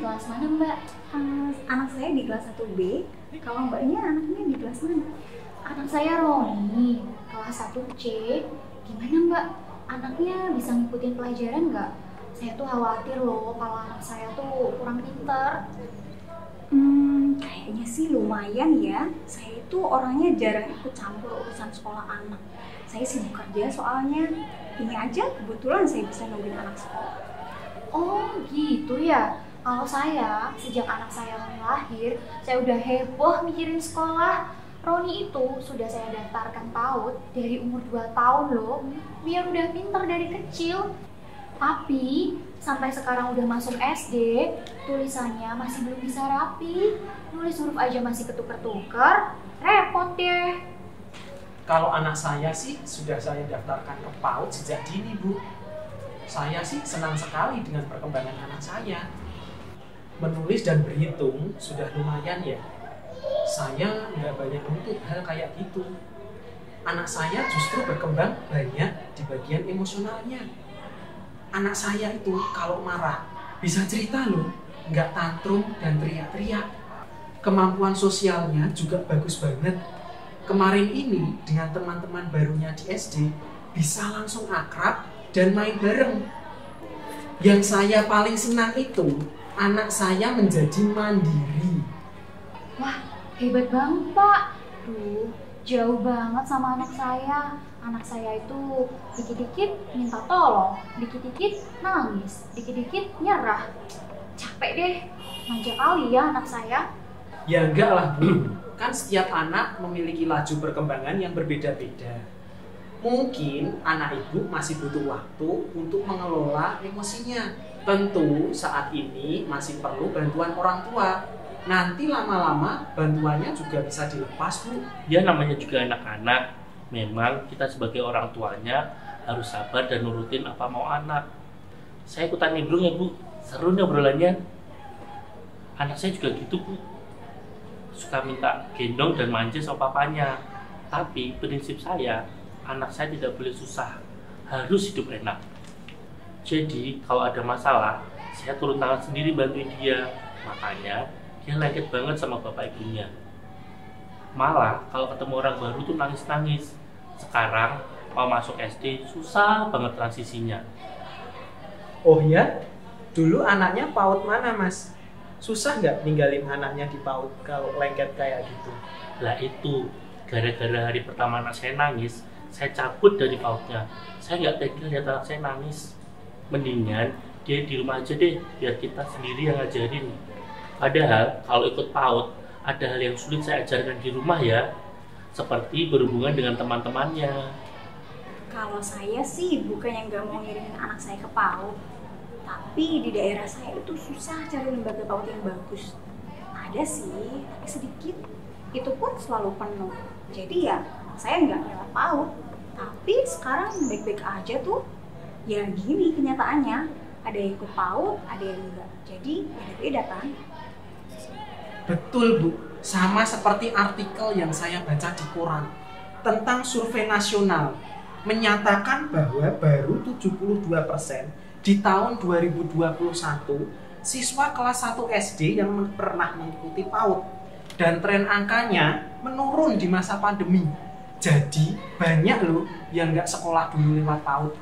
kelas mana Mbak? Anak saya di kelas 1B. Kalau Mbaknya anaknya di kelas mana? Anak saya Roni, kelas 1C. Gimana Mbak? Anaknya bisa ngikutin pelajaran nggak? Saya tuh khawatir loh kalau anak saya tuh kurang pintar. Kayaknya sih lumayan ya. Saya itu orangnya jarang ikut campur urusan sekolah anak. Saya sibuk kerja soalnya. Ini aja kebetulan saya bisa nungguin anak sekolah. Oh gitu ya. Kalau saya, sejak anak saya lahir, saya udah heboh mikirin sekolah. Roni itu sudah saya daftarkan PAUD dari umur 2 tahun loh, biar udah pintar dari kecil. Tapi sampai sekarang udah masuk SD, tulisannya masih belum bisa rapi. Nulis huruf aja masih ketuker-tuker, repot deh. Kalau anak saya sih sudah saya daftarkan ke PAUD sejak dini, Bu. Saya sih senang sekali dengan perkembangan anak saya. Menulis dan berhitung sudah lumayan ya. Saya nggak banyak nuntut hal kayak gitu. Anak saya justru berkembang banyak di bagian emosionalnya. Anak saya itu kalau marah bisa cerita loh, nggak tantrum dan teriak-teriak. Kemampuan sosialnya juga bagus banget. Kemarin ini dengan teman-teman barunya di SD bisa langsung akrab dan main bareng. Yang saya paling senang itu anak saya menjadi mandiri. Wah, hebat banget Pak. Duh, jauh banget sama anak saya. Anak saya itu dikit-dikit minta tolong, dikit-dikit nangis, dikit-dikit nyerah. Capek deh, manja kali ya anak saya. Ya enggak lah Bu, kan setiap anak memiliki laju perkembangan yang berbeda-beda. Mungkin anak ibu masih butuh waktu untuk mengelola emosinya. Tentu saat ini masih perlu bantuan orang tua. Nanti lama-lama bantuannya juga bisa dilepas Bu. Ya namanya juga anak-anak. Memang kita sebagai orang tuanya harus sabar dan nurutin apa mau anak. Saya ikutan nimbrung ya Bu, seru nih obrolannya. Anak saya juga gitu Bu, suka minta gendong dan manja sama papanya. Tapi prinsip saya, anak saya tidak boleh susah, harus hidup enak. Jadi kalau ada masalah, saya turun tangan sendiri bantuin dia. Makanya dia lengket banget sama bapak ibunya. Malah kalau ketemu orang baru tuh nangis-nangis. Sekarang mau masuk SD susah banget transisinya. Oh ya? Dulu anaknya PAUD mana Mas? Susah nggak ninggalin anaknya di PAUD kalau lengket kayak gitu? Lah itu, gara-gara hari pertama anak saya nangis, saya cabut dari PAUD-nya. Saya nggak tega lihat anak saya nangis. Mendingan dia di rumah aja deh, biar kita sendiri yang ngajarin. Padahal kalau ikut PAUD, ada hal yang sulit saya ajarkan di rumah ya, seperti berhubungan dengan teman-temannya. Kalau saya sih bukannya nggak mau ngirimin anak saya ke PAUD, tapi di daerah saya itu susah cari lembaga PAUD yang bagus. Ada sih, tapi sedikit. Itu pun selalu penuh. Jadi ya, saya nggak lewat PAUD. Tapi sekarang baik-baik aja tuh. Ya gini kenyataannya, ada yang ikut PAUD, ada yang enggak. Jadi beda-beda kan? Betul Bu, sama seperti artikel yang saya baca di koran tentang survei nasional menyatakan bahwa baru 72% di tahun 2021 siswa kelas 1 SD yang pernah mengikuti PAUD, dan tren angkanya menurun di masa pandemi. Jadi banyak loh yang nggak sekolah dulu lewat PAUD.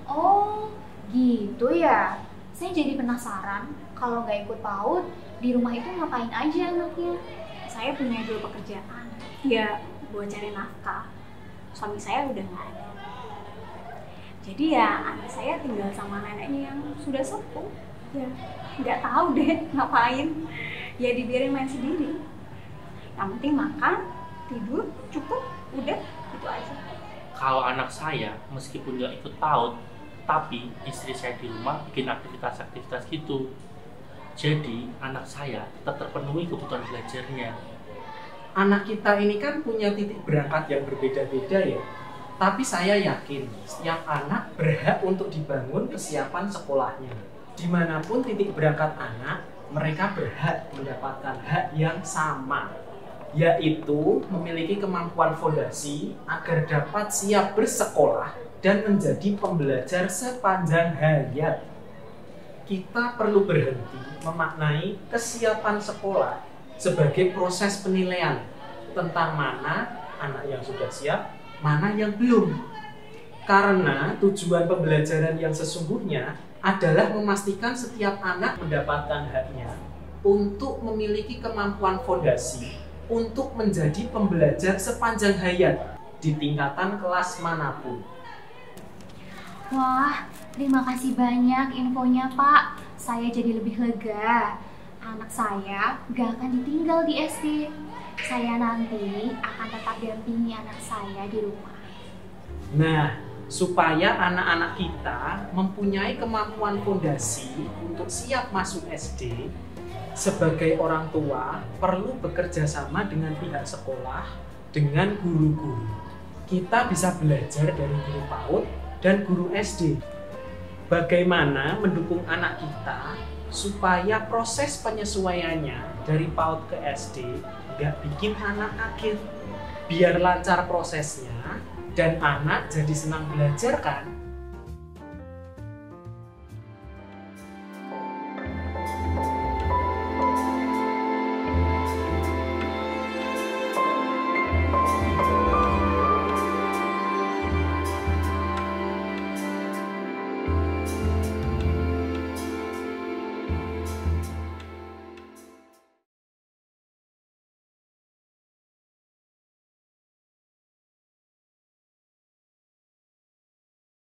Oh gitu ya. Saya jadi penasaran kalau nggak ikut PAUD, di rumah itu ngapain aja anaknya? Saya punya 2 pekerjaan. Ya buat cari nafkah. Suami saya udah nggak ada. Jadi ya anak saya tinggal sama neneknya yang sudah sepuh. Ya nggak tahu deh ngapain. Ya dibiarin main sendiri. Yang penting makan, tidur, cukup, udah itu aja. Kalau anak saya meskipun nggak ikut PAUD, tapi istri saya di rumah bikin aktivitas-aktivitas gitu. Jadi anak saya tetap terpenuhi kebutuhan belajarnya. Anak kita ini kan punya titik berangkat yang berbeda-beda ya. Tapi saya yakin setiap anak berhak untuk dibangun kesiapan sekolahnya. Dimanapun titik berangkat anak, mereka berhak mendapatkan hak yang sama, yaitu memiliki kemampuan fondasi agar dapat siap bersekolah dan menjadi pembelajar sepanjang hayat. kita perlu berhenti memaknai kesiapan sekolah sebagai proses penilaian tentang mana anak yang sudah siap, mana yang belum. Karena tujuan pembelajaran yang sesungguhnya adalah memastikan setiap anak mendapatkan haknya untuk memiliki kemampuan fondasi untuk menjadi pembelajar sepanjang hayat di tingkatan kelas manapun. Wah, terima kasih banyak infonya Pak. Saya jadi lebih lega. Anak saya gak akan ditinggal di SD. Saya nanti akan tetap dampingi anak saya di rumah. Nah, supaya anak-anak kita mempunyai kemampuan fondasi untuk siap masuk SD, sebagai orang tua perlu bekerja sama dengan pihak sekolah, dengan guru-guru. Kita bisa belajar dari guru PAUD dan guru SD. Bagaimana mendukung anak kita supaya proses penyesuaiannya dari PAUD ke SD nggak bikin anak kaget. Biar lancar prosesnya dan anak jadi senang belajar kan?